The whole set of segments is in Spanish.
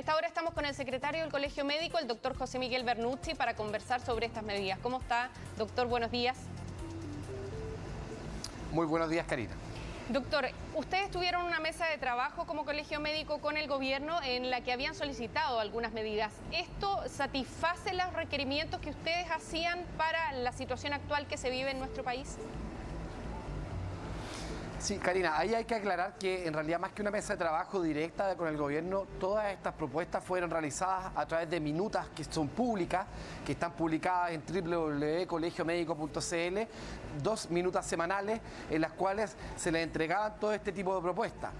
A esta hora estamos con el secretario del Colegio Médico, el doctor José Miguel Bernucci, para conversar sobre estas medidas. ¿Cómo está, doctor? Buenos días. Muy buenos días, Karina. Doctor, ustedes tuvieron una mesa de trabajo como Colegio Médico con el gobierno en la que habían solicitado algunas medidas. ¿Esto satisface los requerimientos que ustedes hacían para la situación actual que se vive en nuestro país? Sí, Karina, ahí hay que aclarar que en realidad más que una mesa de trabajo directa con el gobierno, todas estas propuestas fueron realizadas a través de minutas que son públicas, que están publicadas en www.colegiomedico.cl, 2 minutas semanales en las cuales se les entregaban todo este tipo de propuestas.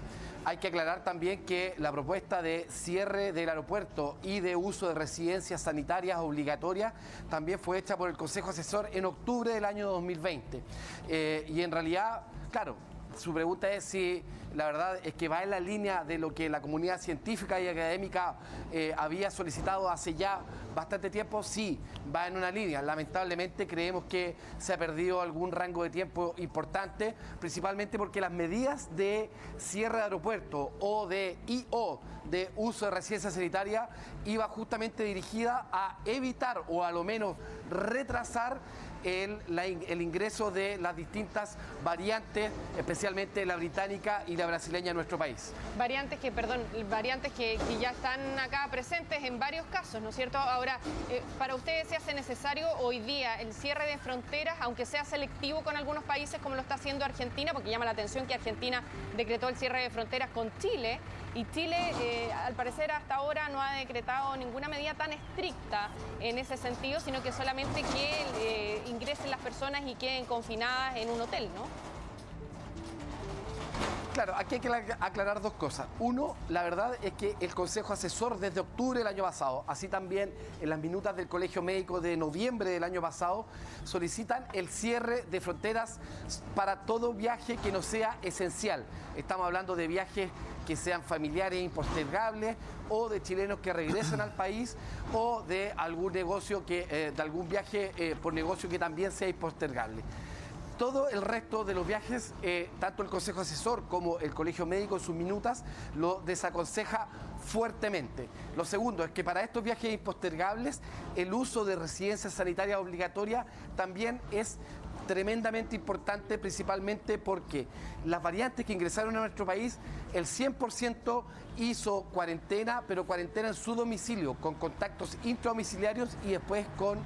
Hay que aclarar también que la propuesta de cierre del aeropuerto y de uso de residencias sanitarias obligatorias también fue hecha por el Consejo Asesor en octubre del año 2020. Y en realidad, claro, su pregunta es si la verdad es que va en la línea de lo que la comunidad científica y académica había solicitado hace ya bastante tiempo. Sí, va en una línea. Lamentablemente creemos que se ha perdido algún rango de tiempo importante, principalmente porque las medidas de cierre de aeropuerto o de uso de residencia sanitaria iba justamente dirigida a evitar o a lo menos retrasar el ingreso de las distintas variantes, especialmente la británica y la brasileña en nuestro país. Variantes que ya están acá presentes en varios casos, ¿no es cierto? Ahora, para ustedes se hace necesario hoy día el cierre de fronteras, aunque sea selectivo con algunos países como lo está haciendo Argentina, porque llama la atención que Argentina decretó el cierre de fronteras con Chile, y Chile, al parecer, hasta ahora no ha decretado ninguna medida tan estricta en ese sentido, sino que solamente que ingresen las personas y queden confinadas en un hotel, ¿no? Claro, aquí hay que aclarar dos cosas. Uno, la verdad es que el Consejo Asesor desde octubre del año pasado, así también en las minutas del Colegio Médico de noviembre del año pasado, solicitan el cierre de fronteras para todo viaje que no sea esencial. Estamos hablando de viajes que sean familiares e impostergables, o de chilenos que regresen al país, o de algún negocio de algún viaje por negocio que también sea impostergable. Todo el resto de los viajes, tanto el Consejo Asesor como el Colegio Médico en sus minutas lo desaconseja fuertemente. Lo segundo es que para estos viajes impostergables el uso de residencia sanitaria obligatoria también es tremendamente importante, principalmente porque las variantes que ingresaron a nuestro país, el 100% hizo cuarentena, pero cuarentena en su domicilio, con contactos intradomiciliarios y después con,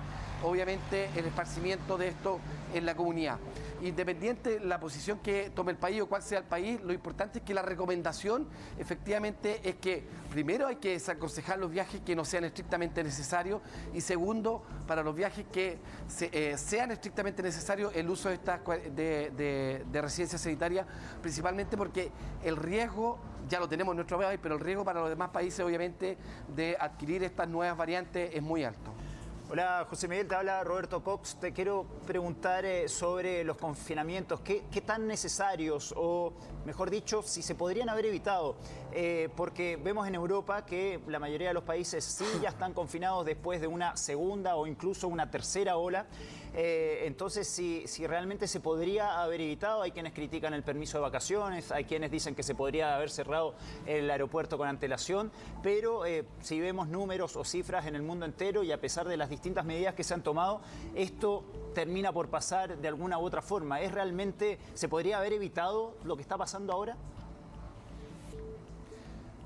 obviamente, el esparcimiento de esto en la comunidad. Independiente de la posición que tome el país o cuál sea el país, lo importante es que la recomendación efectivamente es que primero hay que desaconsejar los viajes que no sean estrictamente necesarios, y segundo, para los viajes que sean estrictamente necesarios, el uso de estas de residencia sanitaria, principalmente porque el riesgo ya lo tenemos en nuestro país, pero el riesgo para los demás países obviamente de adquirir estas nuevas variantes es muy alto. Hola José Miguel, te habla Roberto Cox. Te quiero preguntar sobre los confinamientos. ¿Qué tan necesarios, o mejor dicho, si se podrían haber evitado? Porque vemos en Europa que la mayoría de los países sí ya están confinados después de una segunda o incluso una tercera ola. Entonces, si realmente se podría haber evitado, hay quienes critican el permiso de vacaciones, hay quienes dicen que se podría haber cerrado el aeropuerto con antelación, pero si vemos números o cifras en el mundo entero, y a pesar de las distintas medidas que se han tomado, esto termina por pasar de alguna u otra forma. ¿Es realmente, se podría haber evitado lo que está pasando ahora?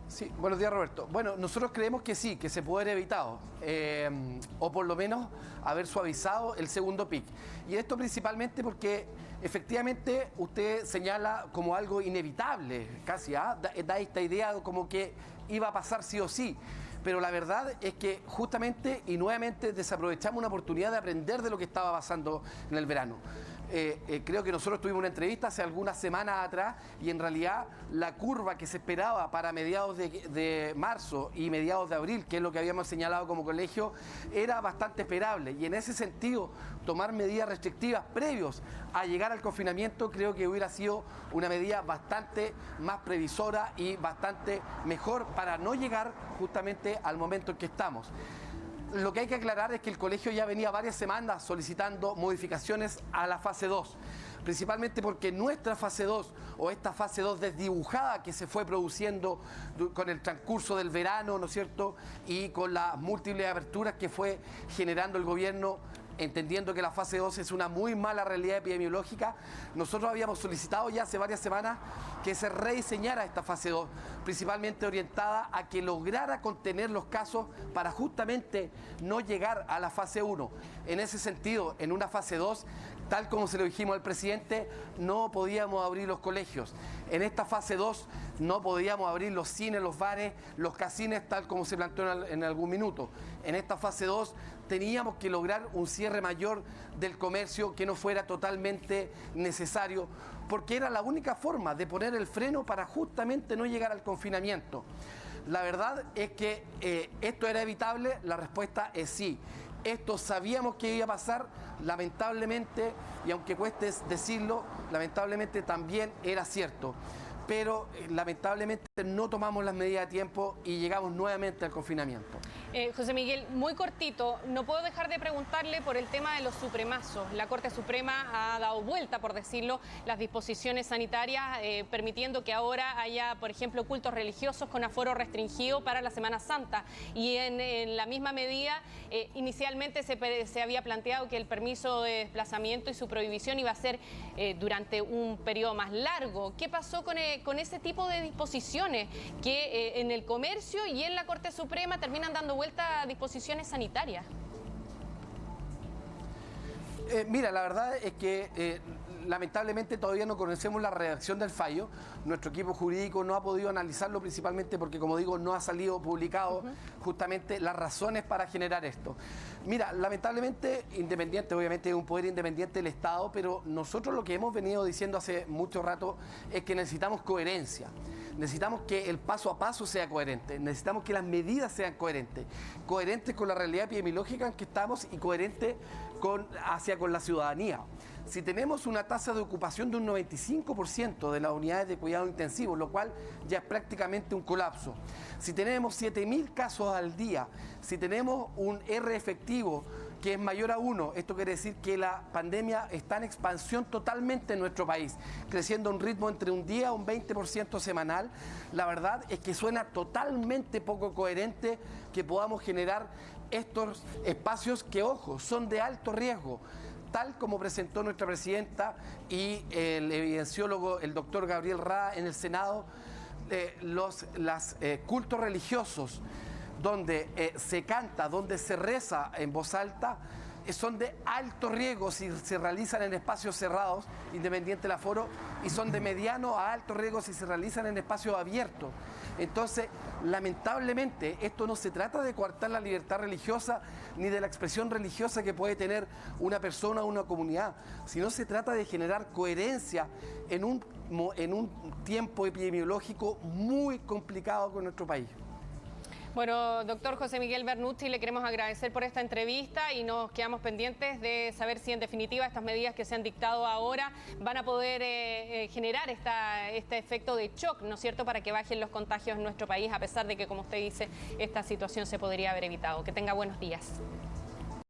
Sí, buenos días, Roberto. Bueno, nosotros creemos que sí, que se puede haber evitado, o por lo menos haber suavizado el segundo pic. Y esto principalmente porque efectivamente usted señala como algo inevitable, casi, da esta idea como que iba a pasar sí o sí. Pero la verdad es que justamente y nuevamente desaprovechamos una oportunidad de aprender de lo que estaba pasando en el verano. Creo que nosotros tuvimos una entrevista hace algunas semanas atrás, y en realidad la curva que se esperaba para mediados de marzo y mediados de abril, que es lo que habíamos señalado como colegio, era bastante esperable, y en ese sentido tomar medidas restrictivas previos a llegar al confinamiento creo que hubiera sido una medida bastante más previsora y bastante mejor para no llegar justamente al momento en que estamos. lo que hay que aclarar es que el colegio ya venía varias semanas solicitando modificaciones a la fase 2. Principalmente porque nuestra fase 2 o esta fase 2 desdibujada que se fue produciendo con el transcurso del verano, ¿no es cierto? Y con las múltiples aperturas que fue generando el gobierno, entendiendo que la fase 2 es una muy mala realidad epidemiológica, nosotros habíamos solicitado ya hace varias semanas que se rediseñara esta fase 2, principalmente orientada a que lograra contener los casos para justamente no llegar a la fase 1. En ese sentido, en una fase 2, tal como se lo dijimos al presidente, no podíamos abrir los colegios. En esta fase 2 no podíamos abrir los cines, los bares, los casinos, tal como se planteó en algún minuto. En esta fase 2 teníamos que lograr un cierre mayor del comercio que no fuera totalmente necesario, porque era la única forma de poner el freno para justamente no llegar al confinamiento. La verdad es que esto era evitable, la respuesta es sí. Esto sabíamos que iba a pasar, lamentablemente, y aunque cueste decirlo, lamentablemente también era cierto. Pero lamentablemente no tomamos las medidas a tiempo y llegamos nuevamente al confinamiento. José Miguel, muy cortito, no puedo dejar de preguntarle por el tema de los supremazos. La Corte Suprema ha dado vuelta, por decirlo, las disposiciones sanitarias, permitiendo que ahora haya, por ejemplo, cultos religiosos con aforo restringido para la Semana Santa. Y en la misma medida, inicialmente se había planteado que el permiso de desplazamiento y su prohibición iba a ser durante un periodo más largo. ¿Qué pasó con ese tipo de disposiciones que en el comercio y en la Corte Suprema terminan dando vuelta a disposiciones sanitarias? Mira, la verdad es que lamentablemente todavía no conocemos la redacción del fallo. Nuestro equipo jurídico no ha podido analizarlo, principalmente porque, como digo, no ha salido publicado justamente las razones para generar esto. Mira, lamentablemente, independiente, obviamente es un poder independiente del Estado, pero nosotros lo que hemos venido diciendo hace mucho rato es que necesitamos coherencia. Necesitamos que el paso a paso sea coherente, necesitamos que las medidas sean coherentes con la realidad epidemiológica en que estamos y coherentes con la ciudadanía. Si tenemos una tasa de ocupación de un 95% de las unidades de cuidado intensivo, lo cual ya es prácticamente un colapso, si tenemos 7.000 casos al día, si tenemos un R efectivo que es mayor a 1, esto quiere decir que la pandemia está en expansión totalmente en nuestro país, creciendo a un ritmo entre un 10 a un 20% semanal. La verdad es que suena totalmente poco coherente que podamos generar estos espacios que, ojo, son de alto riesgo, tal como presentó nuestra presidenta y el evidenciólogo, el doctor Gabriel Rada, en el Senado. Los cultos religiosos donde se canta, donde se reza en voz alta, son de alto riesgo si se realizan en espacios cerrados, independiente del aforo, y son de mediano a alto riesgo si se realizan en espacios abiertos. Entonces, lamentablemente, esto no se trata de coartar la libertad religiosa ni de la expresión religiosa que puede tener una persona o una comunidad, sino se trata de generar coherencia en un tiempo epidemiológico muy complicado con nuestro país. Bueno, doctor José Miguel Bernucci, le queremos agradecer por esta entrevista y nos quedamos pendientes de saber si en definitiva estas medidas que se han dictado ahora van a poder generar este efecto de shock, ¿no es cierto?, para que bajen los contagios en nuestro país, a pesar de que, como usted dice, esta situación se podría haber evitado. Que tenga buenos días.